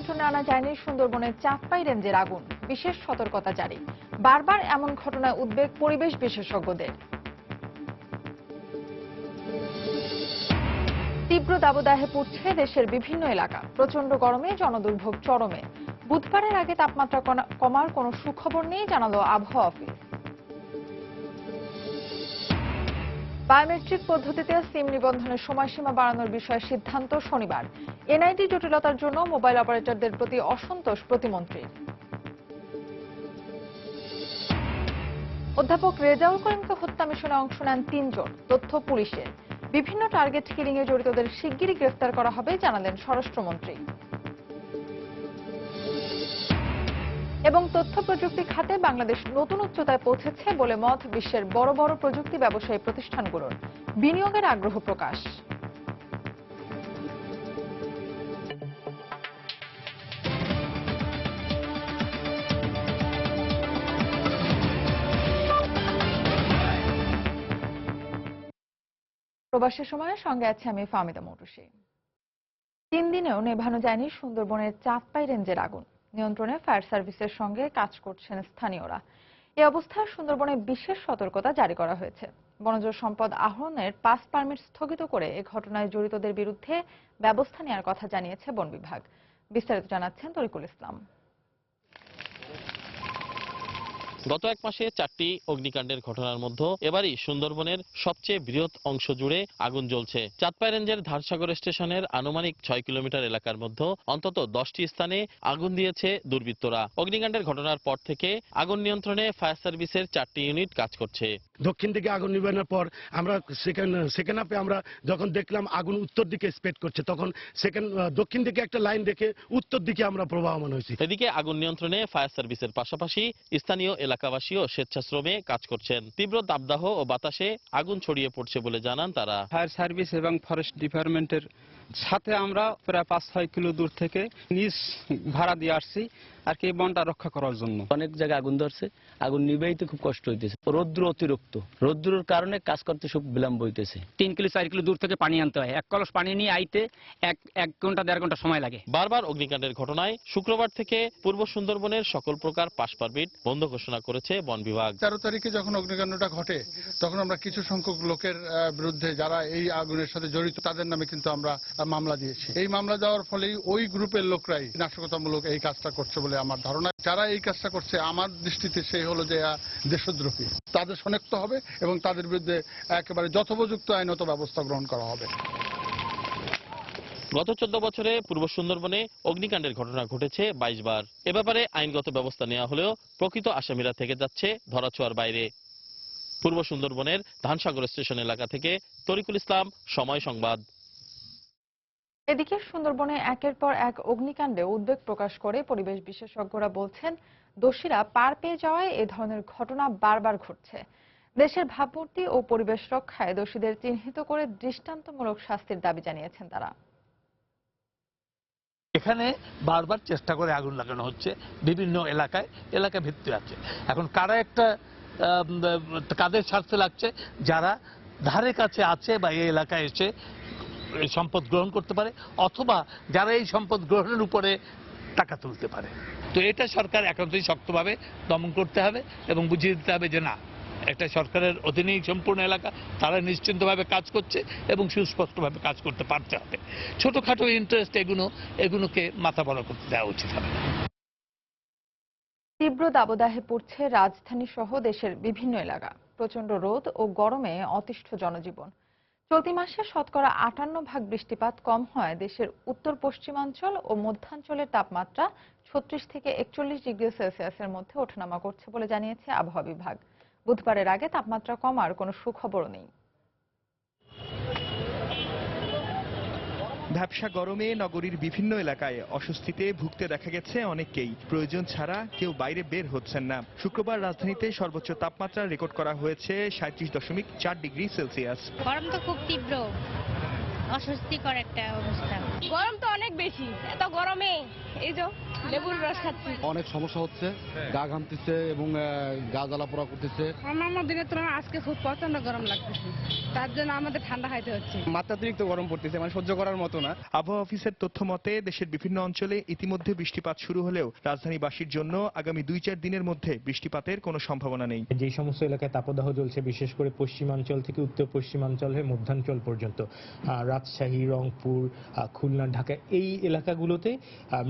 নিয়ন্ত্রণে আনা যায়নি সুন্দরবনের চাঁদপাই রেঞ্জের আগুন, বিশেষ সতর্কতা জারি। বারবার এমন ঘটনায় উদ্বেগ পরিবেশ বিশেষজ্ঞদের। তীব্র দাবদাহে পুড়ছে দেশের বিভিন্ন এলাকা, প্রচন্ড গরমে জনদুর্ভোগ চরমে। বুধবারের আগে তাপমাত্রা কমার কোনো সুখবর নেই জানালো আবহাওয়া অফিস। বায়োমেট্রিক পদ্ধতিতে সিম নিবন্ধনের সময়সীমা বাড়ানোর বিষয়ে সিদ্ধান্ত শনিবার। এনআইডি জটিলতার জন্য মোবাইল অপারেটরদের প্রতি অসন্তোষ প্রতিমন্ত্রীর। অধ্যাপক রেজাউল করিমকে হত্যা মিশনে অংশ নেন ৩ জন, তথ্য পুলিশের। বিভিন্ন টার্গেট কিলিং এ জড়িতদের শিগগিরই গ্রেফতার করা হবে জানালেন স্বরাষ্ট্রমন্ত্রী। এবং তথ্য প্রযুক্তি খাতে বাংলাদেশ নতুন উচ্চতায় পৌঁছেছে বলে মত বিশ্বের বড় বড় প্রযুক্তি ব্যবসায়ী প্রতিষ্ঠানগুলোর। বিনিয়োগের আগ্রহ প্রকাশ। প্রবাসের সময়ের সঙ্গে আছে আমি ফাহমিদা মৌটুসী। ৩ দিনেও নেভানো যায়নি সুন্দরবনের চাঁদপাই রেঞ্জের আগুন। নিয়ন্ত্রণে ফায়ার সার্ভিসের সঙ্গে কাজ করছেন স্থানীয়রা। এই অবস্থায় সুন্দরবনে বিশেষ সতর্কতা জারি করা হয়েছে। বনজ সম্পদ আহরণের পাস পারমিট স্থগিত করে এ ঘটনায় জড়িতদের বিরুদ্ধে ব্যবস্থা নেওয়ার কথা জানিয়েছে বন বিভাগ। বিস্তারিত জানাচ্ছেন তরিকুল ইসলাম। গত এক মাসে 4টি অগ্নিকাণ্ডের ঘটনার মধ্যে এবারই সুন্দরবনের সবচেয়ে বৃহৎ অংশ জুড়ে আগুন জ্বলছে। চাঁদপাই রেঞ্জের ধারসাগর স্টেশনের আনুমানিক 6 কিলোমিটার এলাকার মধ্যে অন্তত 10টি স্থানে আগুন দিয়েছে দুর্বৃত্তরা। অগ্নিকাণ্ডের ঘটনার পর থেকে আগুন নিয়ন্ত্রণে ফায়ার সার্ভিসের 4টি ইউনিট কাজ করছে। দক্ষিণ দিকে আগুন নিবানোর পর আমরা সেকেন্ড হাফে আমরা যখন দেখলাম আগুন উত্তর দিকে স্প্রেড করছে, তখন দক্ষিণ দিকে একটা লাইন রেখে উত্তর দিকে আমরা প্রবাহমান হয়েছি। এদিকে আগুন নিয়ন্ত্রণে ফায়ার সার্ভিসের পাশাপাশি স্থানীয় এলাকাবাসীও স্বেচ্ছাশ্রমে কাজ করছেন। তীব্র দাবদাহ ও বাতাসে আগুন ছড়িয়ে পড়ছে বলে জানান তারা। ফায়ার সার্ভিস এবং ফরেস্ট ডিপার্টমেন্টের সাথে আমরা প্রায় 5-6 কিলো দূর থেকে নিজ ভাড়া দিয়ে আসছি আর কি বনটা রক্ষা করার জন্য। অনেক জায়গায় আগুন ধরছে, আগুন নিভাইতে খুব কষ্ট হইতেছে। রৌদ্র অতিরিক্ত, রৌদ্রের কারণে কাজ করতে খুব বিলম্ব হইতেছে। 3 কিলো 4 কিলো দূর থেকে পানি আনতে হয়, 1 কলস পানি নিয়ে আইতে 1 ঘন্টা 1.5 ঘন্টা সময় লাগে। বারবার অগ্নিকাণ্ডের ঘটনায় শুক্রবার থেকে পূর্ব সুন্দরবনের সকল প্রকার পাস পারমিট বন্ধ ঘোষণা করেছে বন বিভাগ। 13 তারিখে যখন অগ্নিকাণ্ডটা ঘটে তখন আমরা কিছু সংখ্যক লোকের বিরুদ্ধে যারা এই আগুনের সাথে জড়িত তাদের নামে কিন্তু আমরা মামলা দিয়েছি। এই মামলা দেওয়ার ফলেই ওই গ্রুপের লোকরাই নাশকতামূলক এই কাজটা করছে বলে আমার ধারণা। যারা এই কাজটা করছে আমার দৃষ্টিতে সেই হলো যে দেশদ্রোহী। তাদের শনাক্ত হবে এবং তাদের বিরুদ্ধে একেবারে যথোপযুক্ত আইনত ব্যবস্থা গ্রহণ করা হবে। গত 14 বছরে পূর্ব সুন্দরবনে অগ্নিকাণ্ডের ঘটনা ঘটেছে 22 বার। এ ব্যাপারে আইনগত ব্যবস্থা নেওয়া হলেও প্রকৃত আসামিরা থেকে যাচ্ছে ধরাছোঁয়ার বাইরে। পূর্ব সুন্দরবনের ধানসাগর স্টেশন এলাকা থেকে তরিকুল ইসলাম, সময় সংবাদ। এদিকে সুন্দরবনে একের পর এক অগ্নিকাণ্ডে উদ্বেগ প্রকাশ করে পরিবেশ বিশেষজ্ঞরা বলছেন, দোষীরা পার পেয়ে যাওয়ায় এ ধরনের ঘটনা বারবার ঘটছে। দেশের ভাবমূর্তি ও পরিবেশ রক্ষায় দোষীদের চিহ্নিত করে দৃষ্টান্তমূলক শাস্তির দাবি জানিয়েছেন তারা। এখানে বারবার চেষ্টা করে আগুন লাগানো হচ্ছে বিভিন্ন এলাকায়, এলাকা ভিত্তি আছে। এখন কাদের স্বার্থে লাগছে, যারা ধারে কাছে আছে বা এই এলাকায় এসে এই সম্পদ গ্রহণ করতে পারে অথবা যারা এই সম্পদ গ্রহণের উপরে টাকা তুলতে পারে। তো এটা সরকার একান্তই শক্তভাবে দমন করতে হবে এবং বুঝিয়ে দিতে হবে যে না, একটা সরকারের অধীনেই সম্পূর্ণ এলাকা, তারা নিশ্চিন্তভাবে কাজ করছে এবং সুস্পষ্টভাবে কাজ করতে পারতে হবে। ছোটখাটো ইন্টারেস্ট এগুলোকে মাথা বড় করতে দেওয়া উচিত হবে। তীব্র দাবদাহে পড়ছে রাজধানী সহ দেশের বিভিন্ন এলাকা। প্রচন্ড রোদ ও গরমে অতিষ্ঠ জনজীবন। চলতি মাসে শতকরা 58% বৃষ্টিপাত কম হয় দেশের উত্তর পশ্চিমাঞ্চল ও মধ্যাঞ্চলের তাপমাত্রা 36 থেকে 41 ডিগ্রি সেলসিয়াসের মধ্যে ওঠানামা করছে বলে জানিয়েছে আবহাওয়া বিভাগ। বুধবারের আগে তাপমাত্রা কমার কোনো সুখবরও নেই। ভ্যাপসা গরমে নগরীর বিভিন্ন এলাকায় অস্বস্তিতে ভুগতে দেখা গেছে অনেককেই। প্রয়োজন ছাড়া কেউ বাইরে বের হচ্ছেন না। শুক্রবার রাজধানীতে সর্বোচ্চ তাপমাত্রা রেকর্ড করা হয়েছে 37.4 ডিগ্রি সেলসিয়াস। গরম তো খুব তীব্র, অস্বস্তিকর একটা অবস্থা। গরম তো অনেক বেশি, এত গরমে এই যে লেবুর রস খাচ্ছি। অনেক সমস্যা হচ্ছে, গা ঘামতেছে এবং গা জ্বালা পোড়া করতেছে। অন্যান্য দিনের তুলনায় আজকে খুব প্রচন্ড গরম লাগতেছে, তার জন্য আমাদের ঠান্ডা খাইতে হচ্ছে। মাত্রাতিরিক্ত গরম পড়তেছে, মানে সহ্য করার মতো না। আবহাওয়া অফিসের তথ্য মতে দেশের বিভিন্ন অঞ্চলে ইতিমধ্যে বৃষ্টিপাত শুরু হলেও রাজধানীবাসীর জন্য আগামী 2-4 দিনের মধ্যে বৃষ্টিপাতের কোনো সম্ভাবনা নেই। যে সমস্ত এলাকায় তাপদাহ চলছে, বিশেষ করে পশ্চিমাঞ্চল থেকে উত্তর পশ্চিমাঞ্চল হয়ে মধ্যাঞ্চল পর্যন্ত, রাজশাহী, রংপুর, খুলনা, ঢাকা, এই এলাকাগুলোতে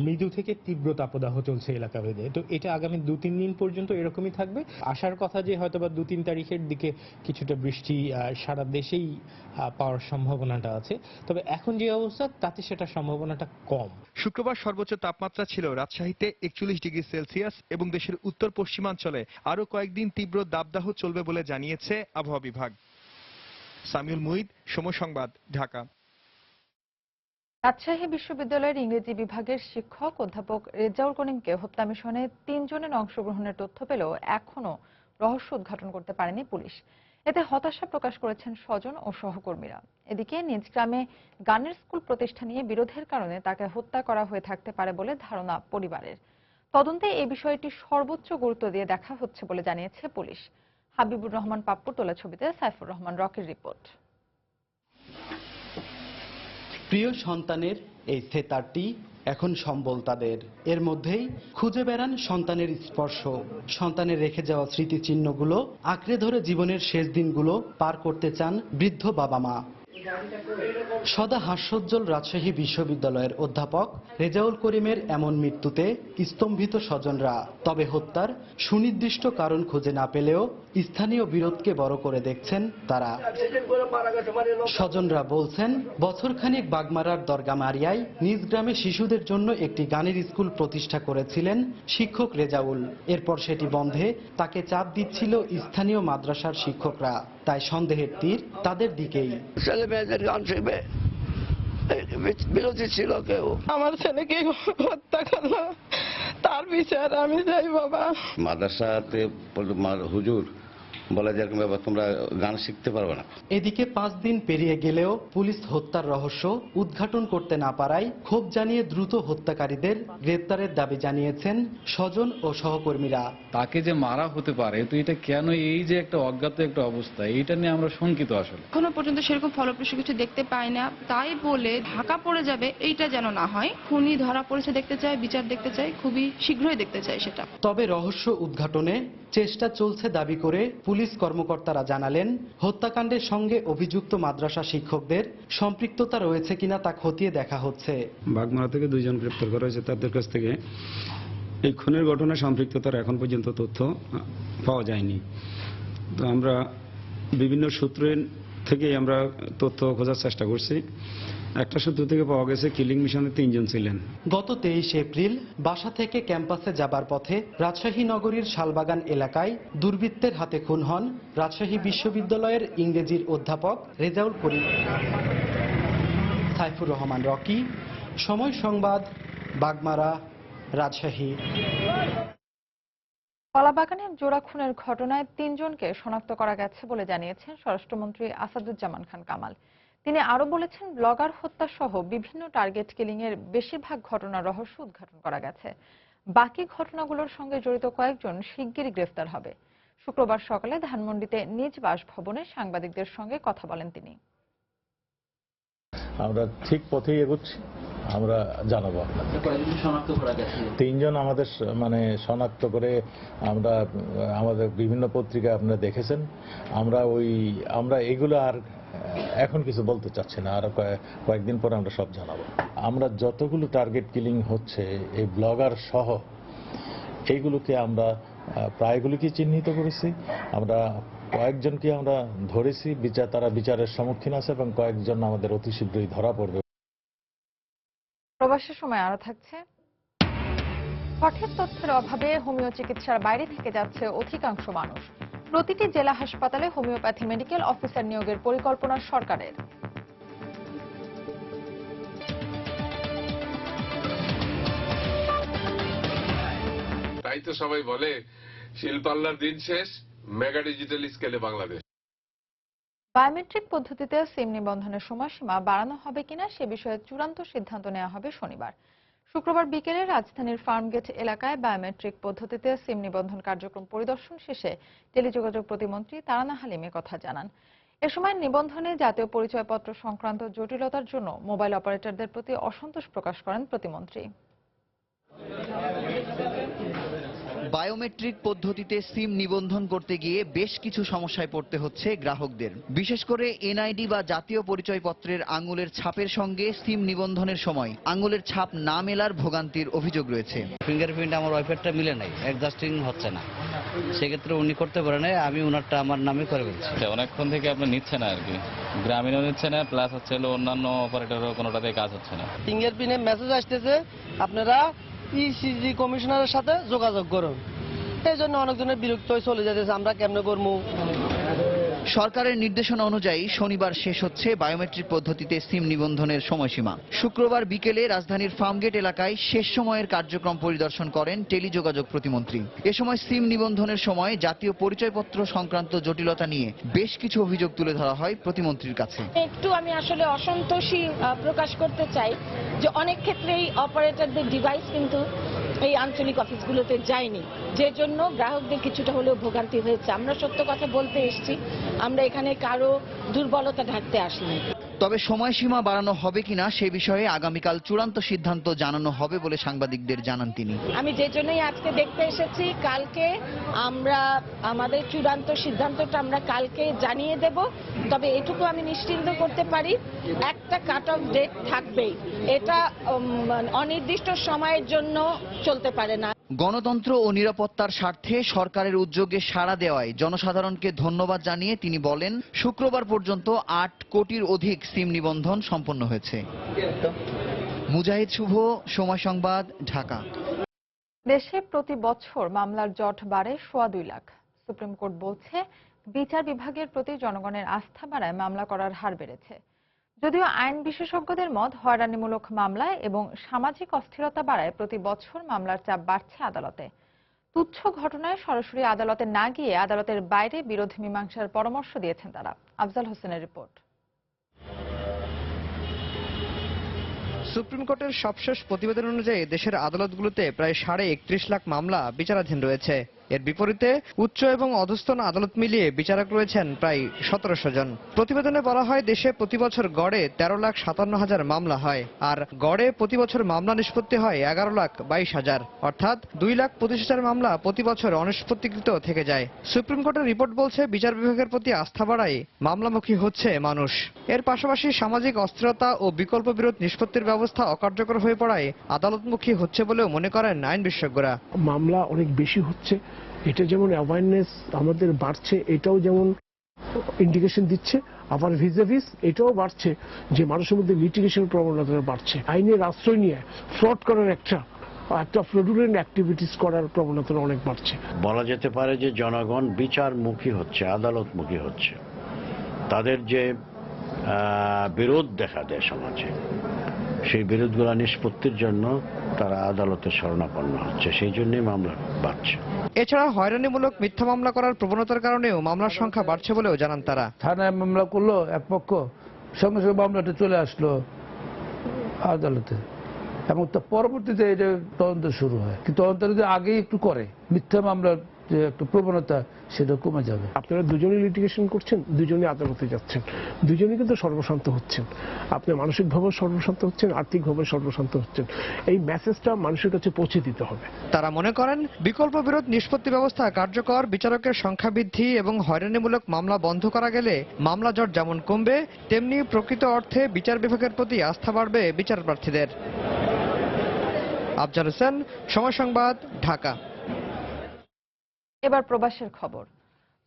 মৃদু থেকে তীব্র তাপদাহ চলছে এলাকা ভেদে। তো এটা আগামী 2-3 দিন পর্যন্ত এরকমই থাকবে। আসার কথা যে হয়তোবা 2-3 তারিখের দিকে কিছুটা বৃষ্টি সারা দেশেই পাওয়ার সম্ভাবনাটা আছে, তবে এখন যে অবস্থা তাতে সেটা সম্ভাবনাটা কম। শুক্রবার সর্বোচ্চ তাপমাত্রা ছিল রাজশাহীতে 41 ডিগ্রি সেলসিয়াস এবং দেশের উত্তর পশ্চিমাঞ্চলে আরো কয়েকদিন তীব্র দাবদাহ চলবে বলে জানিয়েছে আবহাওয়া বিভাগ। সামিউল মুহিত, সময় সংবাদ, ঢাকা। রাজশাহী বিশ্ববিদ্যালয়ের ইংরেজি বিভাগের শিক্ষক অধ্যাপক রেজাউল করিমকে হত্যা মিশনে 3 জনের অংশগ্রহণের তথ্য পেলেও এখনো রহস্য উদ্ঘাটন করতে পারেনি পুলিশ। এতে হতাশা প্রকাশ করেছেন স্বজন ও সহকর্মীরা। এদিকে নিজ গ্রামে গানের স্কুল প্রতিষ্ঠা নিয়ে বিরোধের কারণে তাকে হত্যা করা হয়ে থাকতে পারে বলে ধারণা পরিবারের। তদন্তে এই বিষয়টি সর্বোচ্চ গুরুত্ব দিয়ে দেখা হচ্ছে বলে জানিয়েছে পুলিশ। হাবিবুর রহমান পাপ্পুর তোলা ছবিতে সাইফুর রহমান রকির রিপোর্ট। প্রিয় সন্তানের এই থেতারটি এখন সম্বল তাদের। এর মধ্যেই খুঁজে বেড়ান সন্তানের স্পর্শ, সন্তানের রেখে যাওয়া স্মৃতিচিহ্নগুলো আঁকড়ে ধরে জীবনের শেষ দিনগুলো পার করতে চান বৃদ্ধ বাবা মা। সদা হাস্যোজ্জ্বল রাজশাহী বিশ্ববিদ্যালয়ের অধ্যাপক রেজাউল করিমের এমন মৃত্যুতে স্তম্ভিত স্বজনরা। তবে হত্যার সুনির্দিষ্ট কারণ খুঁজে না পেলেও স্থানীয় বিরোধকে বড় করে দেখছেন তারা। স্বজনরা বলছেন, বছরখানেক বাগমারার দরগামারিয়ায় নিজ গ্রামে শিশুদের জন্য একটি গানের স্কুল প্রতিষ্ঠা করেছিলেন শিক্ষক রেজাউল। এরপর সেটি বন্ধে তাকে চাপ দিচ্ছিল স্থানীয় মাদ্রাসার শিক্ষকরা। তাই সন্দেহের তীর তাদের দিকেই। ছেলে মেয়েদের গান শিখবে, বিরোধী ছিল কেউ। আমার ছেলেকে হত্যা করলো, তার বিচার আমি চাই বাবা। মাদ্রাসাতে হুজুর বলে যে তোমরা গান শিখতে পারবে না। এদিকে 5 দিন পেরিয়ে গেলেও পুলিশ হত্যার রহস্য উদ্ঘাটন করতে না পারায় ক্ষোভ জানিয়ে দ্রুত হত্যাকারীদের গ্রেপ্তারের দাবি জানিয়েছেন স্বজন ও সহকর্মীরা। তাকে যে মারা হতে পারে, তো এটা কেন, এই যে একটা অজ্ঞাত একটা অবস্থা, এইটা নিয়ে আমরা শঙ্কিত। আসলে এখনো পর্যন্ত সেরকম ফলপ্রসূ কিছু দেখতে পাই না, তাই বলে ঢাকা পড়ে যাবে এইটা যেন না হয়। খুনি ধরা পড়েছে দেখতে চাই, বিচার দেখতে চাই, খুবই শীঘ্রই দেখতে চাই সেটা। তবে রহস্য উদ্ঘাটনে চেষ্টা চলছে দাবি করে পুলিশ কর্মকর্তারা জানালেন, হত্যাকাণ্ডের সঙ্গে অভিযুক্ত মাদ্রাসা শিক্ষকদের সম্পৃক্ততা রয়েছে কিনা তা খতিয়ে দেখা হচ্ছে। বাগমারা থেকে 2 জন গ্রেপ্তার করা হয়েছে। তাদের কাছ থেকে এই খুনের ঘটনায় সম্পৃক্ততার এখন পর্যন্ত তথ্য পাওয়া যায়নি। তো আমরা বিভিন্ন সূত্রের থেকে আমরা তথ্য খোঁজার চেষ্টা করছি। একটা সূত্র থেকে পাওয়া গেছে কিলিং মিশনে 3 জন ছিলেন। গত 23 এপ্রিল বাসা থেকে ক্যাম্পাসে যাবার পথে রাজশাহী নগরীর শালবাগান এলাকায় দুর্বৃত্তের হাতে খুন হন রাজশাহী বিশ্ববিদ্যালয়ের ইংরেজির অধ্যাপক রেজাউল করিম। সাইফুর রহমান রকি, সময় সংবাদ, বাগমারা, রাজশাহী। কলাবাগানে জোড়া খুনের ঘটনায় 3 জনকে শনাক্ত করা গেছে বলে জানিয়েছেন স্বরাষ্ট্রমন্ত্রী আসাদুজ্জামান খান কামাল। তিনি আরো বলেছেন, ব্লগার হত্যা সহ বিভিন্ন টার্গেট কিলিং এর বেশিরভাগ ঘটনার রহস্য উদ্ঘাটন করা গেছে। বাকি ঘটনাগুলোর সঙ্গে জড়িত কয়েকজন শিগগিরই গ্রেফতার হবে। শুক্রবার সকালে ধানমন্ডিতে নিজ বাসভবনে সাংবাদিকদের সঙ্গে কথা বলেন তিনি। আমরা ঠিক পথেই এগোচ্ছি, আমরা জানাবো আপনাদের। 3 জন আমাদের শনাক্ত করে আমরা আমাদের বিভিন্ন পত্রিকায় আপনারা দেখেছেন। আমরা এগুলো আর এখন কিছু বলতে চাচ্ছি না, আর কয়েকদিন পরে আমরা সব জানাবো। আমরা যতগুলো টার্গেট কিলিং হচ্ছে এই ব্লগার সহ, এইগুলোকে আমরা প্রায়গুলোকে চিহ্নিত করেছি। আমরা কয়েকজনকে আমরা ধরেছি, তারা বিচারের সম্মুখীন আছে এবং কয়েকজন আমাদের অতি শীঘ্রই ধরা পড়বে। প্রবাসের সময় আরো থাকছে, সঠিক তথ্যের অভাবে হোমিও চিকিৎসার বাইরে থেকে যাচ্ছে অধিকাংশ মানুষ। প্রতিটি জেলা হাসপাতালে হোমিওপ্যাথি মেডিকেল অফিসার নিয়োগের পরিকল্পনা সরকারের। তাই তো সবাই বলে শিল্পাল্লার দিন শেষ, মেগা ডিজিটাল স্কেলে বাংলাদেশ। বায়োমেট্রিক পদ্ধতিতে সিম নিবন্ধনের সময়সীমা বাড়ানো হবে কিনা সে বিষয়ে চূড়ান্ত সিদ্ধান্ত নেওয়া হবে শনিবার। শুক্রবার বিকেলে রাজধানীর ফার্মগেট এলাকায় বায়োমেট্রিক পদ্ধতিতে সিম নিবন্ধন কার্যক্রম পরিদর্শন শেষে টেলিযোগাযোগ প্রতিমন্ত্রী তারানা হালিম এ কথা জানান। এ সময় নিবন্ধনে জাতীয় পরিচয়পত্র সংক্রান্ত জটিলতার জন্য মোবাইল অপারেটরদের প্রতি অসন্তোষ প্রকাশ করেন প্রতিমন্ত্রী। বায়োমেট্রিক পদ্ধতিতে সিম নিবন্ধন করতে গিয়ে বেশ কিছু সমস্যায় পড়তে হচ্ছে গ্রাহকদের। বিশেষ করে এনআইডি বা জাতীয় পরিচয়পত্রের আঙুলের ছাপের সঙ্গে সিম নিবন্ধনের সময় আঙুলের ছাপ না মেলার ভোগান্তির অভিযোগ রয়েছে। ফিঙ্গারপ্রিন্ট আমার ওয়াইফারটা মিলে নাই, অ্যাডজাস্টিং হচ্ছে না, সেক্ষেত্রে উনি করতে পারে না, আমি ওনারটা আমার নামে করে ফেলছি। অনেকক্ষণ থেকে আপনি নিচ্ছে না আর কি, গ্রামীণও নিচ্ছে না, প্লাস হচ্ছে অন্যান্য অপারেটরও কোনোটাতে কাজ হচ্ছে না। ফিঙ্গারপ্রিন্টের মেসেজ আসতেছে আপনারা ইসিজি কমিশনারের সাথে যোগাযোগ করুন, এই জন্য অনেকজনের বিরক্ত হয়ে চলে যেতেছে, আমরা কেমনে করবো। সরকারের নির্দেশনা অনুযায়ী শনিবার শেষ হচ্ছে বায়োমেট্রিক পদ্ধতিতে সিম নিবন্ধনের সময়সীমা। শুক্রবার বিকেলে রাজধানীর ফার্মগেট এলাকায় শেষ সময়ের কার্যক্রম পরিদর্শন করেন টেলিযোগাযোগ প্রতিমন্ত্রী। এ সময় সিম নিবন্ধনের সময় জাতীয় পরিচয়পত্র সংক্রান্ত জটিলতা নিয়ে বেশ কিছু অভিযোগ তুলে ধরা হয় প্রতিমন্ত্রীর কাছে। একটু আমি আসলে অসন্তোষী প্রকাশ করতে চাই যে অনেক ক্ষেত্রেই অপারেটরদের ডিভাইস কিন্তু এই আঞ্চলিক অফিসগুলোতে যায়নি, যে জন্য গ্রাহকদের কিছুটা হলেও ভোগান্তি হয়েছে। আমরা সত্য কথা বলতে এসেছি, আমরা এখানে কারো দুর্বলতা ঢাকতে আসিনি। তবে সময়সীমা বাড়ানো হবে কিনা সে বিষয়ে আগামীকাল চূড়ান্ত সিদ্ধান্ত জানানো হবে বলে সাংবাদিকদের জানান তিনি। আমি যে জন্যই আজকে দেখতে এসেছি, কালকে আমরা আমাদের চূড়ান্ত সিদ্ধান্তটা আমরা কালকে জানিয়ে দেব। তবে এটুকু আমি নিশ্চিন্ত করতে পারি, একটা কাট অফ ডেট থাকবেই, এটা অনির্দিষ্ট সময়ের জন্য চলতে পারে না। গণতন্ত্র ও নিরাপত্তার স্বার্থে সরকারের উদ্যোগে সাড়া দেওয়ায় জনসাধারণকে ধন্যবাদ জানিয়ে তিনি বলেন, শুক্রবার পর্যন্ত 8 কোটির অধিক সিম নিবন্ধন সম্পন্ন হয়েছে। মুজাহিদ শুভ, সময় সংবাদ, ঢাকা। দেশে প্রতি বছর মামলার জট বাড়ে 2.25 লাখ। সুপ্রিম কোর্ট বলছে, বিচার বিভাগের প্রতি জনগণের আস্থা বাড়ায় মামলা করার হার বেড়েছে। যদিও আইন বিশেষজ্ঞদের মত, হয়রানিমূলক মামলায় এবং সামাজিক অস্থিরতা বাড়ায় প্রতি বছর মামলার চাপ বাড়ছে আদালতে। তুচ্ছ ঘটনায় সরাসরি আদালতে না গিয়ে আদালতের বাইরে বিরোধ মীমাংসার পরামর্শ দিয়েছেন তারা। আফজাল হোসেনের রিপোর্ট। সুপ্রিম কোর্টের সবশেষ প্রতিবেদন অনুযায়ী দেশের আদালতগুলোতে প্রায় 31.5 লাখ মামলা বিচারাধীন রয়েছে। এর বিপরীতে উচ্চ এবং অধস্তন আদালত মিলিয়ে বিচারক রয়েছেন প্রায় 1700 জন। প্রতিবেদনে বলা হয়, দেশে প্রতি বছর গড়ে 13,57,000 মামলা হয়, আর গড়ে প্রতি বছর মামলা নিষ্পত্তি হয় 11,22,000, অর্থাৎ 2,25,000 মামলা প্রতি বছর অনিষ্পত্তিকৃত থেকে যায়। সুপ্রিম কোর্টের রিপোর্ট বলছে, বিচার বিভাগের প্রতি আস্থা বাড়ায় মামলামুখী হচ্ছে মানুষ। এর পাশাপাশি সামাজিক অস্থিরতা ও বিকল্প বিরোধ নিষ্পত্তির ব্যবস্থা অকার্যকর হয়ে পড়ায় আদালতমুখী হচ্ছে বলেও মনে করেন আইন বিশেষজ্ঞরা। মামলা অনেক বেশি হচ্ছে, এটা যেমন অ্যাওয়ারনেস আমাদের বাড়ছে, এটাও যেমন ইন্ডিকেশন দিচ্ছে, আবার ভিজাভিস এটাও বাড়ছে যে মানুষের মধ্যে লিটিগেশন প্রবণতা বাড়ছে। আইনের আশ্রয় নিয়ে ফ্রড করার একটা ফ্রডুলেন্ট অ্যাক্টিভিটিস করার প্রবণতা অনেক বাড়ছে। বলা যেতে পারে যে জনগণ বিচারমুখী হচ্ছে, আদালতমুখী হচ্ছে। তাদের যে বিরোধ দেখা দেয় সমাজে, সেই বিরোধগুলো নিষ্পত্তির জন্য তারা আদালতে শরণাপন্ন হচ্ছে, সেই জন্যই মামলা বাড়ছে। এছাড়া হয়রানিমূলক মিথ্যা মামলা করার প্রবণতার কারণেও মামলার সংখ্যা বাড়ছে বলেও জানান তারা। থানায় মামলা করলো এক পক্ষ, সঙ্গে সঙ্গে মামলাটা চলে আসলো আদালতে, এবং তার পরবর্তীতে এটা তদন্ত শুরু হয়। কিন্তু তদন্ত যদি আগেই একটু করে, মিথ্যা মামলার যে একটু প্রবণতা সেটা কমে যাবে। আপনারা দুজনেই লিটিগেশন করছেন, দুজনেই আদালতে যাচ্ছেন, দুজনেই কিন্তু সর্বশান্ত হচ্ছেন। আপনি মানসিকভাবে সর্বশান্ত হচ্ছেন, আর্থিকভাবে সর্বশান্ত হচ্ছেন। এই মেসেজটা মানুষের কাছে পৌঁছে দিতে হবে। তারা মনে করেন, বিকল্প বিরোধ নিষ্পত্তি ব্যবস্থা কার্যকর, বিচারকের সংখ্যা বৃদ্ধি এবং হয়রানিমূলক মামলা বন্ধ করা গেলে মামলা জট যেমন কমবে, তেমনি প্রকৃত অর্থে বিচার বিভাগের প্রতি আস্থা বাড়বে বিচার প্রার্থীদের। আফজাল হোসেন, সময় সংবাদ, ঢাকা। এবার প্রবাসের খবর।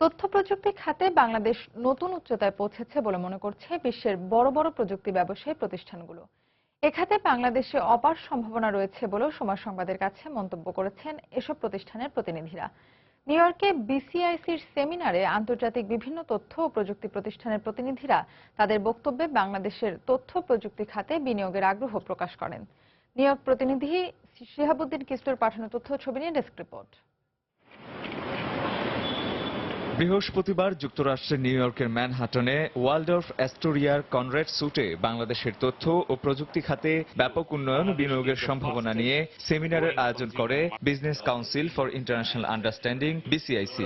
তথ্য প্রযুক্তি খাতে বাংলাদেশ নতুন উচ্চতায় পৌঁছেছে বলে মনে করছে বিশ্বের বড় বড় প্রযুক্তি ব্যবসায়ী প্রতিষ্ঠানগুলো। এ খাতে বাংলাদেশে অপার সম্ভাবনা রয়েছে বলেও সময় সংবাদের কাছে মন্তব্য করেছেন এসব প্রতিষ্ঠানের প্রতিনিধিরা। নিউ ইয়র্কে বিসিআইসির সেমিনারে আন্তর্জাতিক বিভিন্ন তথ্য ও প্রযুক্তি প্রতিষ্ঠানের প্রতিনিধিরা তাদের বক্তব্যে বাংলাদেশের তথ্য প্রযুক্তি খাতে বিনিয়োগের আগ্রহ প্রকাশ করেন। নিউ ইয়র্ক প্রতিনিধি শিহাবুদ্দিন কিস্টোর পাঠানো তথ্য ছবি নিয়ে ডেস্ক রিপোর্ট। বৃহস্পতিবার যুক্তরাষ্ট্রের নিউ ইয়র্কের ম্যানহাটনে ওয়ালডর্ফ অ্যাস্টোরিয়ার কনরেড সুটে বাংলাদেশের তথ্য ও প্রযুক্তি খাতে ব্যাপক উন্নয়ন ও বিনিয়োগের সম্ভাবনা নিয়ে সেমিনারের আয়োজন করে business council for international understanding BCIC.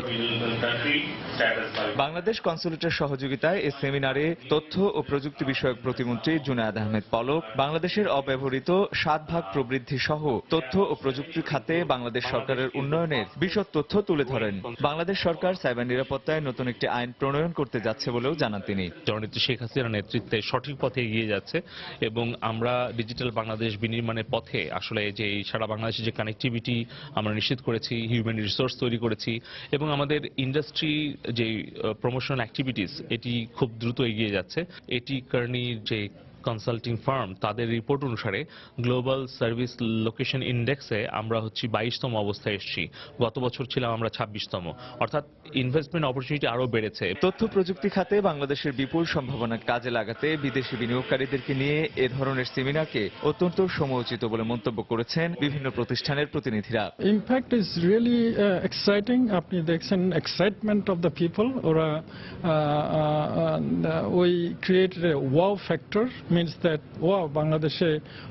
Bangladesh কনসুলেটের সহযোগিতায় এই সেমিনারে তথ্য ও প্রযুক্তি বিষয়ক প্রতিমন্ত্রী জুনায়েদ আহমেদ পলক বাংলাদেশের অব্যবহৃত 7 ভাগ প্রবৃদ্ধি সহ তথ্য ও প্রযুক্তি খাতে বাংলাদেশ সরকারের উন্নয়নের বিশদ তথ্য তুলে ধরেন। বাংলাদেশ সরকার সাইবার নিরাপত্তায় নতুন একটি আইন প্রণয়ন করতে যাচ্ছে বলেও জানান তিনি। জননেত্রী শেখ হাসিনার নেতৃত্বে সঠিক পথে এগিয়ে যাচ্ছে এবং আমরা ডিজিটাল বাংলাদেশ বিনির্মাণের পথে আসলে যে সারা বাংলাদেশে যে কানেক্টিভিটি আমরা নিশ্চিত করেছি, হিউম্যান রিসোর্স তৈরি করেছি এবং আমাদের ইন্ডাস্ট্রি যে প্রমোশনাল অ্যাক্টিভিটিস এটি খুব দ্রুত এগিয়ে যাচ্ছে। এটি কার্নির যে কনসাল্টিং ফার্ম তাদের রিপোর্ট অনুসারে গ্লোবাল সার্ভিস লোকেশন ইন্ডেক্সে আমরা 22তম অবস্থায় এসেছি। গত বছর ছিলাম আমরা 26তম, অর্থাৎ ইনভেস্টমেন্ট অপরচুনিটি আরো বেড়েছে। তথ্য প্রযুক্তি খাতে বাংলাদেশের বিপুল সম্ভাবনা কাজে লাগাতে বিদেশি বিনিয়োগকারীদেরকে নিয়ে এ ধরনের সেমিনারকে অত্যন্ত সময়োচিত বলে মন্তব্য করেছেন বিভিন্ন প্রতিষ্ঠানের প্রতিনিধিরা। Impact is really exciting. আপনি দেখছেন এক্সাইটমেন্ট অফ দ্য পিপল। ওরা we created A wow factor, means that wow, Bangladesh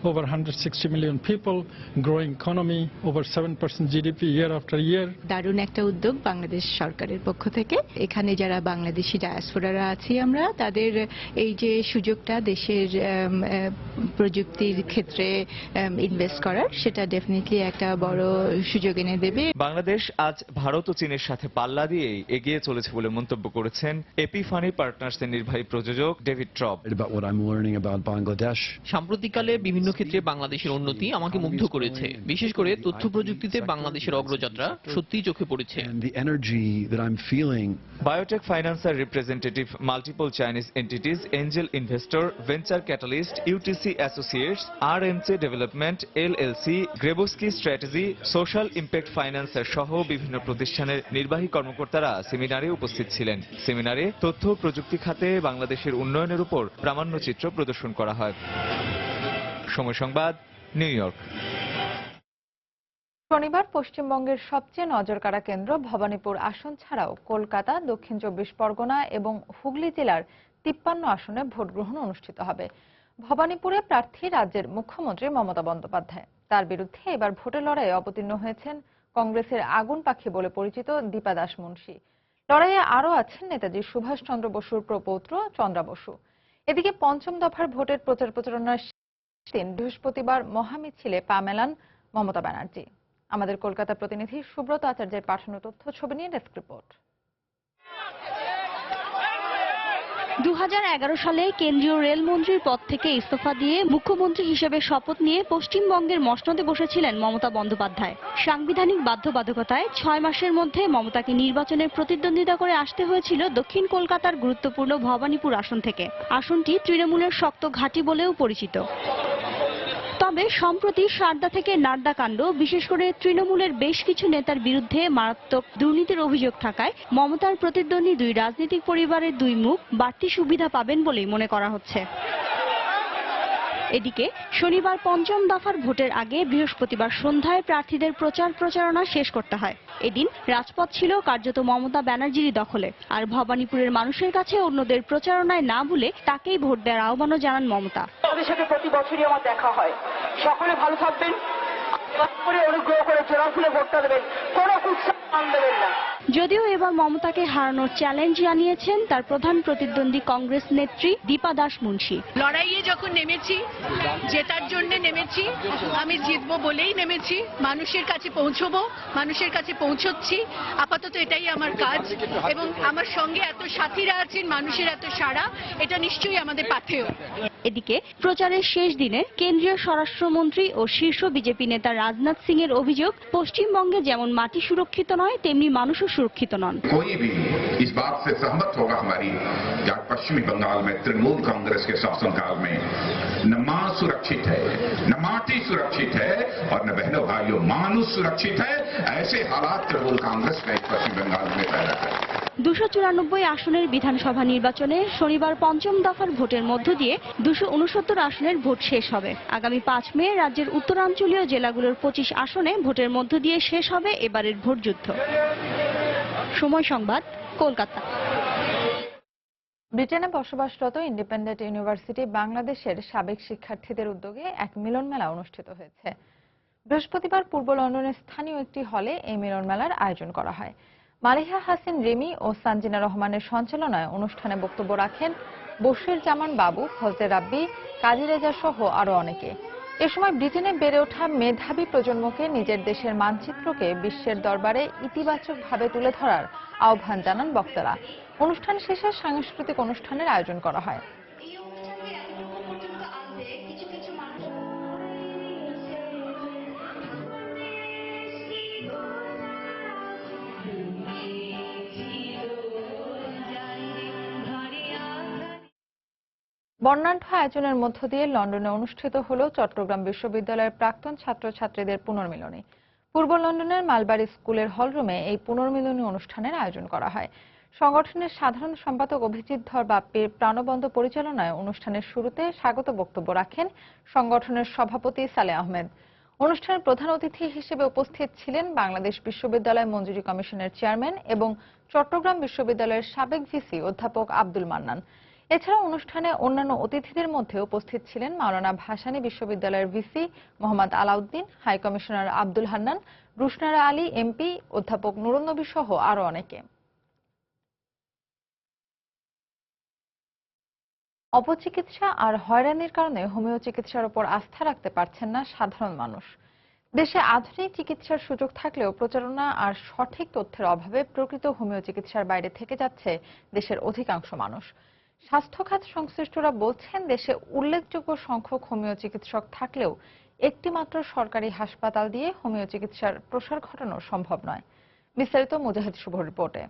over 160 million people, growing economy, over 7% GDP year after year. দারুণ একটা উদ্যোগ বাংলাদেশ সরকারের পক্ষ থেকে। এখানে যারা বাংলাদেশি ডায়াসপোরারা আছি আমরা, তাদের এই যে সুযোগটা দেশের প্রযুক্তির ক্ষেত্রে ইনভেস্ট করার, সেটা ডেফিনেটলি একটা বড় সুযোগ এনে দেবে। বাংলাদেশ আজ ভারত ও চীনের সাথে পাল্লা দিয়ে এগিয়ে চলেছে বলে মন্তব্য করেছেন এপিফানি পার্টনার্সের নির্বাহী প্রযোজক ডেভিড ট্রপ। সাম্প্রতিককালে বিভিন্ন ক্ষেত্রে বাংলাদেশের উন্নতি আমাকে মুগ্ধ করেছে। বিশেষ করে তথ্য প্রযুক্তিতে বাংলাদেশের অগ্রযাত্রা সত্যিই চোখে পড়েছে। Biotech financier representative, multiple Chinese entities, angel investor, venture catalyst, UTC associates, RMC development LLC, Grabowski strategy, social impact financier সহ বিভিন্ন প্রতিষ্ঠানের নির্বাহী কর্মকর্তারা সেমিনারে উপস্থিত ছিলেন। সেমিনারে তথ্য প্রযুক্তি খাতে বাংলাদেশের উন্নয়নের উপর প্রামাণ্যচিত্র প্রদর্শন করা হয়। সময় সংবাদ, নিউ ইয়র্ক। শনিবার পশ্চিমবঙ্গের সবচেয়ে নজরকাড়া কেন্দ্র ভবানীপুর আসন ছাড়াও কলকাতা, দক্ষিণ 24 পরগনা এবং হুগলি জেলার 53 আসনে ভোট গ্রহণ অনুষ্ঠিত হবে। ভবানীপুরে প্রার্থী রাজ্যের মুখ্যমন্ত্রী মমতা বন্দ্যোপাধ্যায়। তার বিরুদ্ধে এবার ভোটের লড়াইয়ে অবতীর্ণ হয়েছেন কংগ্রেসের আগুন পাখি বলে পরিচিত দীপা দাস মুন্সী। লড়াইয়ে আরও আছেন নেতাজি সুভাষচন্দ্র বসুর প্রপৌত্র চন্দ্রা বসু। এদিকে পঞ্চম দফার ভোটের প্রচার প্রচারণার দিন বৃহস্পতিবার মহামিছিলে পা মেলান মমতা ব্যানার্জি। আমাদের কলকাতা প্রতিনিধি সুব্রত আচার্যের পাঠানো তথ্য ছবি নিয়ে ডেস্ক রিপোর্ট। 2011 সালে কেন্দ্রীয় রেলমন্ত্রীর পদ থেকে ইস্তফা দিয়ে মুখ্যমন্ত্রী হিসেবে শপথ নিয়ে পশ্চিমবঙ্গের মসনদে বসেছিলেন মমতা বন্দ্যোপাধ্যায়। সাংবিধানিক বাধ্যবাধকতায় 6 মাসের মধ্যে মমতাকে নির্বাচনে প্রতিদ্বন্দ্বিতা করে আসতে হয়েছিল দক্ষিণ কলকাতার গুরুত্বপূর্ণ ভবানীপুর আসন থেকে। আসনটি তৃণমূলের শক্ত ঘাঁটি বলেও পরিচিত। তবে সম্প্রতি সারদা থেকে নারদা কাণ্ড, বিশেষ করে তৃণমূলের বেশ কিছু নেতার বিরুদ্ধে মারাত্মক দুর্নীতির অভিযোগ থাকায় মমতার প্রতিদ্বন্দ্বী দুই রাজনৈতিক পরিবারের দুই মুখ বাড়তি সুবিধা পাবেন বলেই মনে করা হচ্ছে। এদিকে শনিবার পঞ্চম দফার ভোটের আগে বৃহস্পতিবার সন্ধ্যায় প্রার্থীদের প্রচার প্রচারণা শেষ করতে হয়। এদিন রাজপথ ছিল কার্যত মমতা ব্যানার্জিরই দখলে। আর ভবানীপুরের মানুষের কাছে অন্যদের প্রচারণায় না ভুলে তাকেই ভোট দেওয়ার আহ্বানও জানান মমতা। তাদের সাথে প্রতি বছরই আমার দেখা হয়। সকলে ভালো থাকবেন, অনুগ্রহ করে জোড়া খুলে ভোটটা দেবেন, কোনো কুৎসা দেবেন না। যদিও এবার মমতাকে হারানোর চ্যালেঞ্জ জানিয়েছেন তার প্রধান প্রতিদ্বন্দ্বী কংগ্রেস নেত্রী দীপা দাস মুন্সী। লড়াইয়ে যখন নেমেছি, জেতার জন্য নেমেছি, আমি জিতবো বলেই নেমেছি, মানুষের কাছে পৌঁছবো, মানুষের কাছে পৌঁছচ্ছি। আপাতত এটাই আমার কাজ এবং আমার সঙ্গে এত সাথীরা আছেন, মানুষের এত সাড়া, এটা নিশ্চয়ই আমাদের পাথেয়। এদিকে প্রচারের শেষ দিনে কেন্দ্রীয় স্বরাষ্ট্রমন্ত্রী ও শীর্ষ বিজেপি নেতা রাজনাথ সিং এর অভিযোগ, পশ্চিমবঙ্গে যেমন মাটি সুরক্ষিত নয়, তেমনি মানুষও সুরক্ষিত নন। कोई भी इस बात से सहमत होगा हमारी कि पश्चिमी बंगाल में तृणमूल कांग्रेस के शासनकाल में न मां सुरक्षित है, न माटी सुरक्षित है और न बहनों भाइयों मानुष सुरक्षित है। ऐसे हालात तृणमूल कांग्रेस ने पश्चिम बंगाल में पैदा करे। 294 আসনের বিধানসভা নির্বাচনে শনিবার পঞ্চম দফার ভোটের মধ্য দিয়ে 269 আসনের ভোট শেষ হবে। আগামী 5 মে রাজ্যের উত্তরাঞ্চলীয় জেলাগুলোর 25 আসনে ভোটের মধ্য দিয়ে শেষ হবে এবারের ভোট যুদ্ধ। সময় সংবাদ, কলকাতা। ব্রিটেনে বসবাসরত ইন্ডিপেন্ডেন্ট ইউনিভার্সিটি বাংলাদেশের সাবেক শিক্ষার্থীদের উদ্যোগে এক মিলন মেলা অনুষ্ঠিত হয়েছে। বৃহস্পতিবার পূর্ব লন্ডনের স্থানীয় একটি হলে এই মিলন মেলার আয়োজন করা হয়। মালিহা হাসিন রিমি ও সানজিনা রহমানের সঞ্চালনায় অনুষ্ঠানে বক্তব্য রাখেন বশির জামান বাবু, ফজলে রাব্বি, কাজী রেজা সহ আরো অনেকে। এ সময় ব্রিটেনে বেড়ে ওঠা মেধাবী প্রজন্মকে নিজের দেশের মানচিত্রকে বিশ্বের দরবারে ইতিবাচকভাবে তুলে ধরার আহ্বান জানান বক্তারা। অনুষ্ঠান শেষে সাংস্কৃতিক অনুষ্ঠানের আয়োজন করা হয়। বর্ণাঢ্য আয়োজনের মধ্য দিয়ে লন্ডনে অনুষ্ঠিত হল চট্টগ্রাম বিশ্ববিদ্যালয়ের প্রাক্তন ছাত্রছাত্রীদের পুনর্মিলনী। পূর্ব লন্ডনের মালবাড়ি স্কুলের হলরুমে এই পুনর্মিলনী অনুষ্ঠানের আয়োজন করা হয়। সংগঠনের সাধারণ সম্পাদক অভিজিৎ ধর বাপ্পির প্রাণবন্ত পরিচালনায় অনুষ্ঠানের শুরুতে স্বাগত বক্তব্য রাখেন সংগঠনের সভাপতি সালেহ আহমেদ। অনুষ্ঠানের প্রধান অতিথি হিসেবে উপস্থিত ছিলেন বাংলাদেশ বিশ্ববিদ্যালয় মঞ্জুরি কমিশনের চেয়ারম্যান এবং চট্টগ্রাম বিশ্ববিদ্যালয়ের সাবেক ভিসি অধ্যাপক আব্দুল মান্নান। এছাড়া অনুষ্ঠানে অন্যান্য অতিথিদের মধ্যে উপস্থিত ছিলেন মাওলানা ভাসানী বিশ্ববিদ্যালয়ের VC Mohammad Alauddin, high commissioner Abdul Hannan, Rushanara Ali MP, অধ্যাপক নুরুন নবী সহ আরো অনেকে। অপচিকিৎসা আর হয়রানির কারণে হোমিও চিকিৎসার উপর আস্থা রাখতে পারছেন না সাধারণ মানুষ। দেশে আধুনিক চিকিৎসার সুযোগ থাকলেও প্রচারণা আর সঠিক তথ্যের অভাবে প্রকৃত হোমিও চিকিৎসার বাইরে থেকে যাচ্ছে দেশের অধিকাংশ মানুষ। স্বাস্থ্য খাত সংশ্লিষ্টরা বলছেন, দেশে উল্লেখযোগ্য সংখ্যক হোমিও চিকিৎসক থাকলেও একটি মাত্র সরকারি হাসপাতাল দিয়ে হোমিও চিকিৎসার প্রসার ঘটানো সম্ভব নয়। বিস্তারিত মুজাহিদ শুভর রিপোর্টে।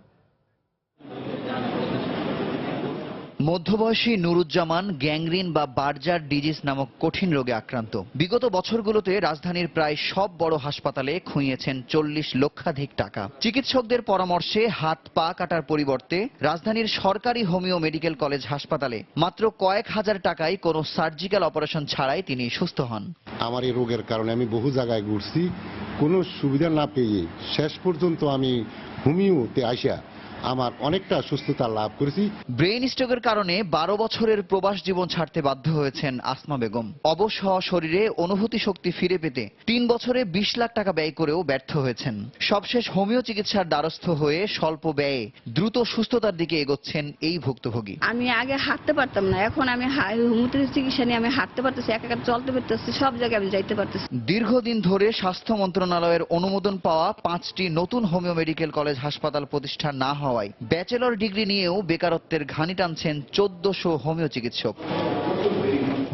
মধ্যবয়সী নুরুজ্জামান গ্যাংগ্রিন বা বার্জার ডিজিজ নামক কঠিন রোগে আক্রান্ত। বিগত বছরগুলোতে রাজধানীর প্রায় সব বড় হাসপাতালে খুইয়েছেন 40 লক্ষাধিক টাকা। চিকিৎসকদের পরামর্শে হাত পা কাটার পরিবর্তে রাজধানীর সরকারি হোমিও মেডিকেল কলেজ হাসপাতালে মাত্র কয়েক হাজার টাকায় কোনো সার্জিক্যাল অপারেশন ছাড়াই তিনি সুস্থ হন। আমার এই রোগের কারণে আমি বহু জায়গায় ঘুরছি, কোনো সুবিধা না পেয়ে শেষ পর্যন্ত আমি হোমিওতে আসা আমার অনেকটা সুস্থতা লাভ করেছি। ব্রেইন স্ট্রোকের কারণে 12 বছরের প্রবাস জীবন ছাড়তে বাধ্য হয়েছেন আসমা বেগম। অবশ হওয়া শরীরে অনুভূতি শক্তি ফিরে পেতে 3 বছরে 20 লাখ টাকা ব্যয় করেও ব্যর্থ হয়েছেন। সবশেষ হোমিও চিকিৎসার দ্বারস্থ হয়ে স্বল্প ব্যয়ে দ্রুত সুস্থতার দিকে এগোচ্ছেন এই ভুক্তভোগী। আমি আগে হাঁটতে পারতাম না, এখন আমি হোমিওপ্যাথি চিকিৎসা নিয়ে আমি হাঁটতে পারতেছি, একা একা চলতে পারতেছি, সব জায়গায় আমি যাইতে পারতেছি। দীর্ঘদিন ধরে স্বাস্থ্য মন্ত্রণালয়ের অনুমোদন পাওয়া 5টি নতুন হোমিও মেডিকেল কলেজ হাসপাতাল প্রতিষ্ঠা না হওয়ায় ব্যাচেলর ডিগ্রি নিয়েও বেকারত্বের ঘানি টানছেন 1400 হোমিও চিকিৎসক।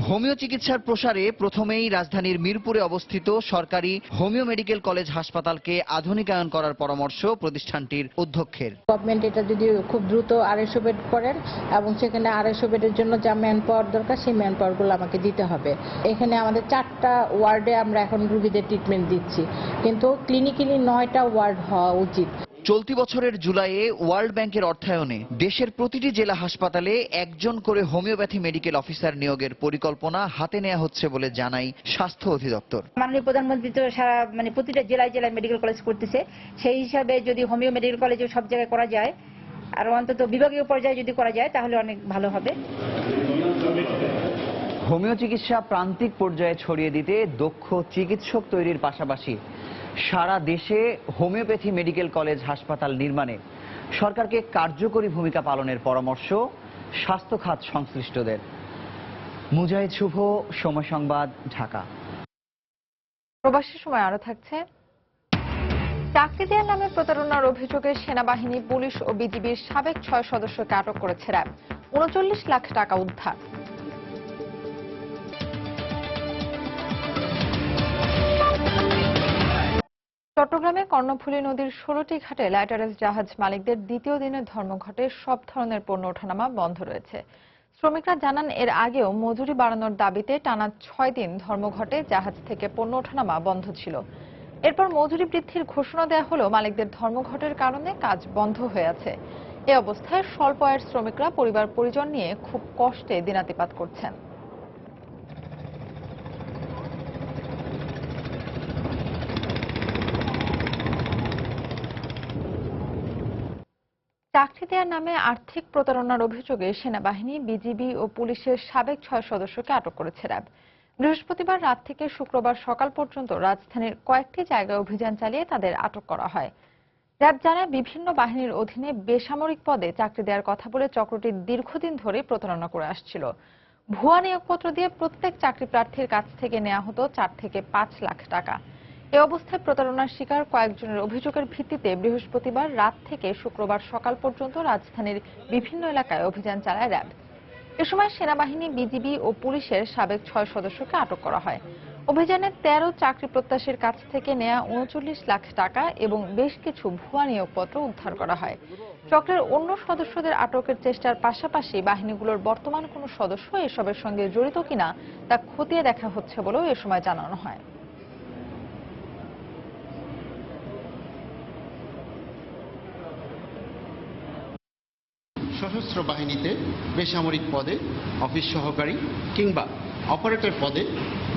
হোমিও চিকিৎসার প্রসারে প্রথমেই রাজধানীর মিরপুরে অবস্থিত সরকারি হোমিও মেডিকেল কলেজ হাসপাতালকে আধুনিকায়ন করার পরামর্শ প্রতিষ্ঠানটির অধ্যক্ষের। গভর্নমেন্ট এটা যদি খুব দ্রুত 250 বেড করেন এবং সেখানে 250 বেডের জন্য যা ম্যান পাওয়ার দরকার সেই ম্যান পাওয়ারগুলো আমাকে দিতে হবে। এখানে আমাদের 4টা ওয়ার্ডে আমরা এখন রোগীদের ট্রিটমেন্ট দিচ্ছি, কিন্তু ক্লিনিক্যালি 9টা ওয়ার্ড হওয়া উচিত। চলতি বছরের জুলাইয়ে ওয়ার্ল্ড ব্যাংকের অর্থায়নে দেশের প্রতিটি জেলা হাসপাতালে একজন করে হোমিওপ্যাথি মেডিকেল অফিসার নিয়োগের পরিকল্পনা হাতে নেওয়া হচ্ছে বলে জানায় স্বাস্থ্য অধিদপ্তর। মাননীয় প্রধানমন্ত্রী তো সারা প্রতিটা জেলায় জেলায় মেডিকেল কলেজ করতেছে, সেই হিসাবে যদি হোমিও মেডিকেল কলেজে সব জায়গায় করা যায় আর অন্তত বিভাগীয় পর্যায়ে যদি করা যায় তাহলে অনেক ভালো হবে। হোমিও চিকিৎসা প্রান্তিক পর্যায়ে ছড়িয়ে দিতে দক্ষ চিকিৎসক তৈরির পাশাপাশি সারা দেশে হোমিওপ্যাথি মেডিকেল কলেজ হাসপাতাল নির্মাণে সরকারকে কার্যকরী ভূমিকা পালনের পরামর্শ স্বাস্থ্য খাত সংশ্লিষ্টদের। মুজাহিদ শুভ, সময় সংবাদ, ঢাকা। প্রবাসী সময় আরো থাকছে। চাকরি দেওয়ার নামে প্রতারণার অভিযোগে সেনাবাহিনী, পুলিশ ও বিজিবির সাবেক 6 সদস্যকে আটক করেছে র্যাব। 39 লাখ টাকা উদ্ধার। চট্টগ্রামে কর্ণফুলী নদীর 16টি ঘাটে লাইটারেস জাহাজ মালিকদের দ্বিতীয় দিনের ধর্মঘটে সব ধরনের পণ্য ওঠানামা বন্ধ রয়েছে। শ্রমিকরা জানান, এর আগেও মজুরি বাড়ানোর দাবিতে টানা 6 দিন ধর্মঘটে জাহাজ থেকে পণ্য ওঠানামা বন্ধ ছিল। এরপর মজুরি বৃদ্ধির ঘোষণা দেওয়া হলেও মালিকদের ধর্মঘটের কারণে কাজ বন্ধ হয়ে আছে। এ অবস্থায় স্বল্প আয়ের শ্রমিকরা পরিবার পরিজন নিয়ে খুব কষ্টে দিনাতিপাত করছেন। চাকরি দেওয়ার নামে আর্থিক প্রতারণার অভিযোগে সেনাবাহিনী, বিজিবি ও পুলিশের সাবেক 6 সদস্যকে আটক করেছে র্যাব। বৃহস্পতিবার রাত থেকে শুক্রবার সকাল পর্যন্ত রাজধানীর কয়েকটি জায়গায় অভিযান চালিয়ে তাদের আটক করা হয়। র্যাব জানায়, বিভিন্ন বাহিনীর অধীনে বেসামরিক পদে চাকরি দেওয়ার কথা বলে চক্রটি দীর্ঘদিন ধরে প্রতারণা করে আসছিল। ভুয়া নিয়োগপত্র দিয়ে প্রত্যেক চাকরি প্রার্থীর কাছ থেকে নেওয়া হতো 4 থেকে 5 লাখ টাকা। এ অবস্থায় প্রতারণার শিকার কয়েকজনের অভিযোগের ভিত্তিতে বৃহস্পতিবার রাত থেকে শুক্রবার সকাল পর্যন্ত রাজধানীর বিভিন্ন এলাকায় অভিযান চালায় র্যাব। এ সময় সেনাবাহিনী, বিজিবি ও পুলিশের সাবেক 6 সদস্যকে আটক করা হয়। অভিযানে 13 চাকরি প্রত্যাশীর কাছ থেকে নেওয়া 39 লাখ টাকা এবং বেশ কিছু ভুয়া নিয়োগপত্র উদ্ধার করা হয়। চক্রের অন্য সদস্যদের আটকের চেষ্টার পাশাপাশি বাহিনীগুলোর বর্তমান কোনো সদস্য এসবের সঙ্গে জড়িত কিনা তা খতিয়ে দেখা হচ্ছে বলেও এ সময় জানানো হয়। সশস্ত্র বাহিনীতে বেসামরিক পদে অফিস সহকারী কিংবা অপারেটর পদে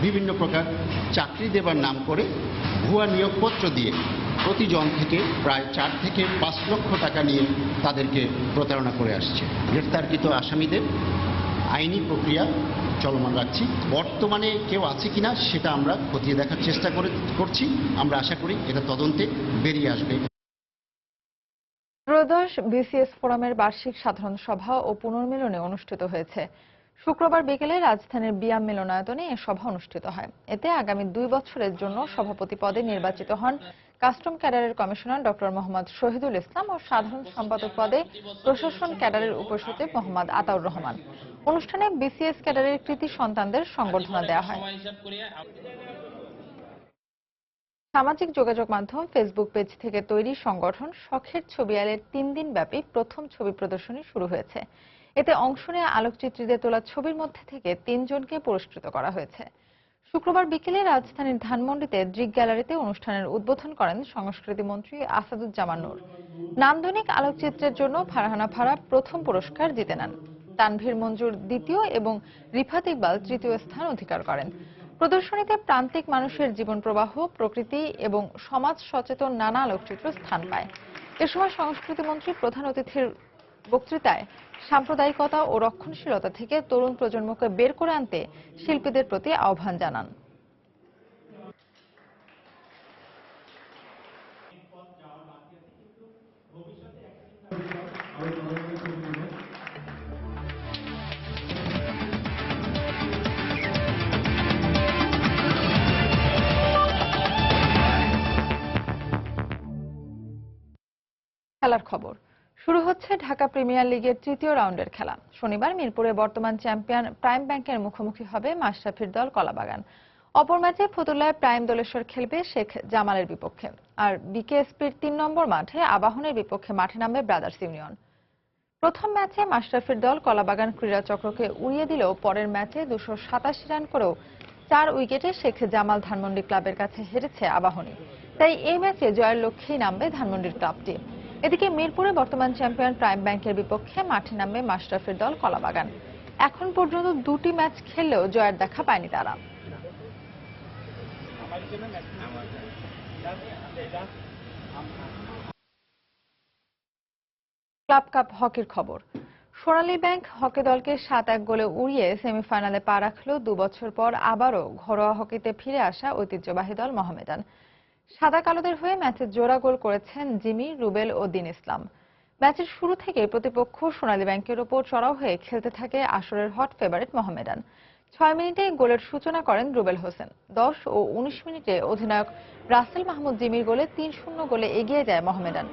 বিভিন্ন প্রকার চাকরি দেবার নাম করে ভুয়া নিয়োগপত্র দিয়ে প্রতিজন থেকে প্রায় 4 থেকে 5 লক্ষ টাকা নিয়ে তাদেরকে প্রতারণা করে আসছে। গ্রেফতারকৃত আসামিদের আইনি প্রক্রিয়া চলমান রাখছি। বর্তমানে কেউ আছে কিনা সেটা আমরা খতিয়ে দেখার চেষ্টা করছি। আমরা আশা করি এটা তদন্তে বেরিয়ে আসবে। ত্রয়োদশ বিসিএস ফোরামের বার্ষিক সাধারণ সভা ও পুনর্মিলনী অনুষ্ঠিত হয়েছে। শুক্রবার বিকেলে রাজধানীর বিয়াম মিলনায়তনে এ সভা অনুষ্ঠিত হয়। এতে আগামী 2 বছরের জন্য সভাপতি পদে নির্বাচিত হন কাস্টম ক্যাডারের কমিশনার ডক্টর মোহাম্মদ শহীদুল ইসলাম ও সাধারণ সম্পাদক পদে প্রশাসন ক্যাডারের উপসচিব মোহাম্মদ আতাউর রহমান। অনুষ্ঠানে বিসিএস ক্যাডারের কৃতী সন্তানদের সংবর্ধনা দেওয়া হয়। সামাজিক যোগাযোগ মাধ্যম ফেসবুক পেজ থেকে তৈরি সংগঠন শখের ছবি আলের 3 দিন ব্যাপী প্রথম ছবি প্রদর্শনী শুরু হয়েছে। এতে অংশ নেওয়া আলোকচিত্রীদের তোলা ছবির মধ্যে থেকে 3 জনকে পুরস্কৃত করা হয়েছে। শুক্রবার বিকেলে রাজধানীর ধানমন্ডিতে দৃক গ্যালারিতে অনুষ্ঠানের উদ্বোধন করেন সংস্কৃতি মন্ত্রী আসাদুজ্জামান নূর। নান্দনিক আলোকচিত্রের জন্য ফারহানা ফারা প্রথম পুরস্কার জিতে নেন। তানভীর মঞ্জুর দ্বিতীয় এবং রিফাত ইকবাল তৃতীয় স্থান অধিকার করেন। প্রদর্শনীতে প্রান্তিক মানুষের জীবন প্রবাহ, প্রকৃতি এবং সমাজ সচেতন নানা আলোকচিত্র স্থান পায়। এ সময় সংস্কৃতি মন্ত্রী প্রধান অতিথির বক্তৃতায় সাম্প্রদায়িকতা ও রক্ষণশীলতা থেকে তরুণ প্রজন্মকে বের করে আনতে শিল্পীদের প্রতি আহ্বান জানান। খেলার খবর শুরু হচ্ছে ঢাকা প্রিমিয়ার লিগের 3য় রাউন্ডের খেলা। শনিবার মিরপুরে বর্তমান চ্যাম্পিয়ন প্রাইম ব্যাংকের মুখোমুখি হবে মাশরাফির দল কলাবাগান। অপর ম্যাচে ফতুল্লায় প্রাইম দলেশ্বর খেলবে শেখ জামালের বিপক্ষে। আর বিকেএসপির 3 নম্বর মাঠে আবাহনের বিপক্ষে মাঠে নামবে ব্রাদার্স ইউনিয়ন। প্রথম ম্যাচে মাশরাফির দল কলাবাগান ক্রীড়া চক্রকে উড়িয়ে দিলেও পরের ম্যাচে 287 রান করেও 4 উইকেটে শেখ জামাল ধানমন্ডি ক্লাবের কাছে হেরেছে আবাহনী। তাই এই ম্যাচে জয়ের লক্ষ্যেই নামবে ধানমন্ডির ক্লাবটি। এদিকে মিরপুরে বর্তমান চ্যাম্পিয়ন প্রাইম ব্যাংকের বিপক্ষে মাঠে নামবে মাশরাফির দল কলাবাগান। এখন পর্যন্ত 2টি ম্যাচ খেললেও জয়ের দেখা পায়নি তারা। ক্লাব কাপ হকির খবর। সোনালী ব্যাংক হকি দলকে 7-1 গোলে উড়িয়ে সেমিফাইনালে পা রাখল 2 বছর পর আবারও ঘরোয়া হকিতে ফিরে আসা ঐতিহ্যবাহী দল মোহামেডান। সাদা কালোদের হয়ে ম্যাচে জোড়া গোল করেছেন জিমি, রুবেল ও দিন ইসলাম। ম্যাচের শুরু থেকে প্রতিপক্ষ সোনালী ব্যাংকের ওপর চড়াও হয়ে খেলতে থাকে আসরের হট ফেভারিট মোহামেডান। 6 মিনিটে গোলের সূচনা করেন রুবেল হোসেন। 10 ও 19 মিনিটে অধিনায়ক রাসেল মাহমুদ জিমির গোলে 3-0 গোলে এগিয়ে যায় মোহামেডান।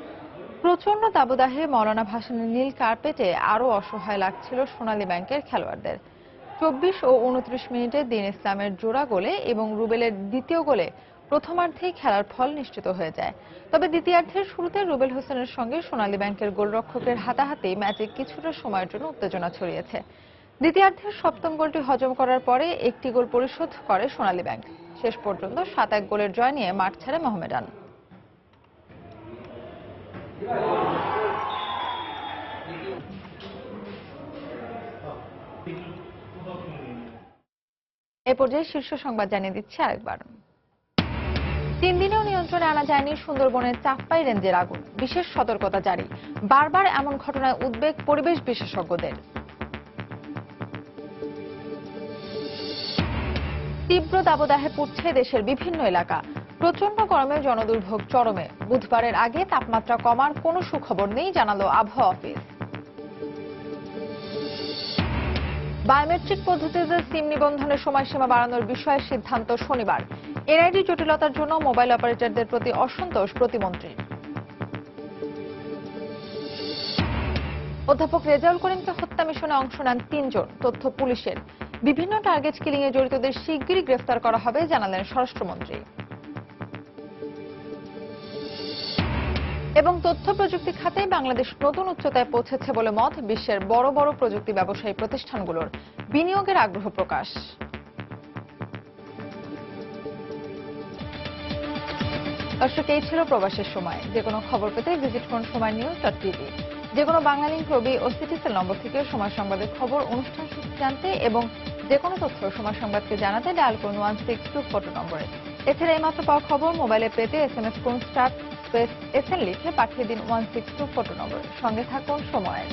প্রচন্ড দাবদাহে মৌলানা ভাসানীর নীল কার্পেটে আরও অসহায় লাগছিল সোনালী ব্যাংকের খেলোয়াড়দের। 24 ও 29 মিনিটে দিন ইসলামের জোড়া গোলে এবং রুবেলের দ্বিতীয় গোলে প্রথমার্ধেই খেলার ফল নিশ্চিত হয়ে যায়। তবে দ্বিতীয়ার্ধের শুরুতে রুবেল হোসেনের সঙ্গে সোনালী ব্যাংকের গোলরক্ষকের হাতাহাতি ম্যাচে কিছুটা সময়ের জন্য উত্তেজনা ছড়িয়েছে। দ্বিতীয়ার্ধের 7ম গোলটি হজম করার পরে একটি গোল পরিশোধ করে সোনালী ব্যাংক। শেষ পর্যন্ত 7-1 গোলের জয় নিয়ে মাঠ ছাড়ে মোহামেডান। এ পর্যায়ে শীর্ষ সংবাদ জানিয়ে দিচ্ছি আরেকবার। 3 দিনেও নিয়ন্ত্রণে আনা যায়নি সুন্দরবনের চাঁদপাই রেঞ্জের আগুন, বিশেষ সতর্কতা জারি। বারবার এমন ঘটনায় উদ্বেগ পরিবেশ বিশেষজ্ঞদের। তীব্র দাবদাহে পুড়ছে দেশের বিভিন্ন এলাকা। প্রচন্ড গরমে জনদুর্ভোগ চরমে। বুধবারের আগে তাপমাত্রা কমার কোনো সুখবর নেই, জানালো আবহাওয়া অফিস। বায়োমেট্রিক পদ্ধতিতে সিম নিবন্ধনের সময়সীমা বাড়ানোর বিষয়ে সিদ্ধান্ত শনিবার। এনআইডি জটিলতার জন্য মোবাইল অপারেটরদের প্রতি অসন্তোষ প্রতিমন্ত্রীর। অধ্যাপক রেজাউল করিমকে হত্যা মিশনে অংশ নেন 3 জন, তথ্য পুলিশের। বিভিন্ন টার্গেট কিলিং এ জড়িতদের শিগগিরই গ্রেফতার করা হবে, জানালেন স্বরাষ্ট্রমন্ত্রী। এবং তথ্য প্রযুক্তি খাতে বাংলাদেশ নতুন উচ্চতায় পৌঁছেছে বলে মত বিশ্বের বড় বড় প্রযুক্তি ব্যবসায়ী প্রতিষ্ঠানগুলোর। বিনিয়োগের আগ্রহ প্রকাশ। দর্শক, এই ছিল প্রবাসের সময়। যে কোনো খবর পেতে ভিজিট করুন সময়নিউজ.টিভি। যে কোনো বাংলা লিংক, রবি ও সিটিসেল নম্বর থেকে সময় সংবাদের খবর, অনুষ্ঠান সূচি জানতে এবং যে কোনো তথ্য সময় সংবাদকে জানাতে ডায়াল করুন 16242 নম্বরে। এছাড়া এইমাত্র পাওয়া খবর মোবাইলে পেতে SMS করুন *SN লিখে পাঠিয়ে দিন 16242 নম্বরে। সঙ্গে থাকুন সময়ের।